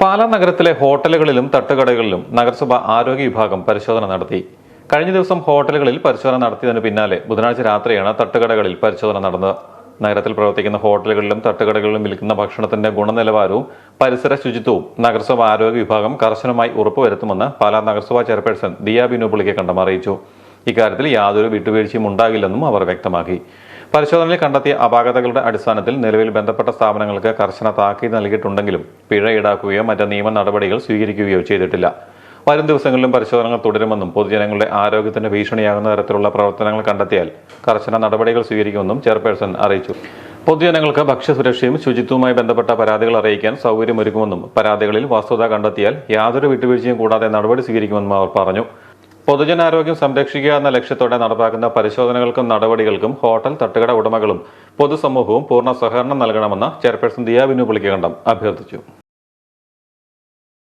പാലാ നഗരത്തിലെ ഹോട്ടലുകളിലും തട്ടുകടകളിലും നഗരസഭ ആരോഗ്യ വിഭാഗം പരിശോധന നടത്തി. കഴിഞ്ഞ ദിവസം ഹോട്ടലുകളിൽ പരിശോധന നടത്തിയതിനു പിന്നാലെ ബുധനാഴ്ച രാത്രിയാണ് തട്ടുകടകളിൽ പരിശോധന നടന്നത്. നഗരത്തിൽ പ്രവർത്തിക്കുന്ന ഹോട്ടലുകളിലും തട്ടുകടകളിലും വിൽക്കുന്ന ഭക്ഷണത്തിന്റെ ഗുണനിലവാരവും പരിസര ശുചിത്വവും നഗരസഭ ആരോഗ്യ വിഭാഗം കർശനമായി ഉറപ്പുവരുത്തുമെന്ന് പാലാ നഗരസഭാ ചെയർപേഴ്സൺ ദിയ ബിനു പുളിക്കക്കണ്ടം അറിയിച്ചു. ഇക്കാര്യത്തിൽ യാതൊരു വിട്ടുവീഴ്ചയും ഉണ്ടാകില്ലെന്നും അവർ വ്യക്തമാക്കി. പരിശോധനയിൽ കണ്ടെത്തിയ അപാകതകളുടെ അടിസ്ഥാനത്തിൽ നിലവിൽ ബന്ധപ്പെട്ട സ്ഥാപനങ്ങൾക്ക് കർശന താക്കീത് നൽകിയിട്ടുണ്ടെങ്കിലും പിഴ ഈടാക്കുകയോ മറ്റ് നിയമ നടപടികൾ സ്വീകരിക്കുകയോ ചെയ്തിട്ടില്ല. വരും ദിവസങ്ങളിലും പരിശോധനകൾ തുടരുമെന്നും പൊതുജനങ്ങളുടെ ആരോഗ്യത്തിന് ഭീഷണിയാകുന്ന തരത്തിലുള്ള പ്രവർത്തനങ്ങൾ കണ്ടെത്തിയാൽ കർശന നടപടികൾ സ്വീകരിക്കുമെന്നും ചെയർപേഴ്സൺ അറിയിച്ചു. പൊതുജനങ്ങൾക്ക് ഭക്ഷ്യസുരക്ഷയും ശുചിത്വവുമായി ബന്ധപ്പെട്ട പരാതികൾ അറിയിക്കാൻ സൗകര്യമൊരുക്കുമെന്നും പരാതികളിൽ വസ്തുത കണ്ടെത്തിയാൽ യാതൊരു വിട്ടുവീഴ്ചയും കൂടാതെ നടപടി സ്വീകരിക്കുമെന്നും അവർ പറഞ്ഞു. പൊതുജനാരോഗ്യം സംരക്ഷിക്കുക എന്ന ലക്ഷ്യത്തോടെ നടപ്പാക്കുന്ന പരിശോധനകൾക്കും നടപടികൾക്കും ഹോട്ടൽ തട്ടുകട ഉടമകളും പൊതുസമൂഹവും പൂർണ്ണ സഹകരണം നൽകണമെന്ന് ചെയർപേഴ്സൺ ദിയ ബിനു പുളിക്കക്കണ്ടം അഭ്യർത്ഥിച്ചു.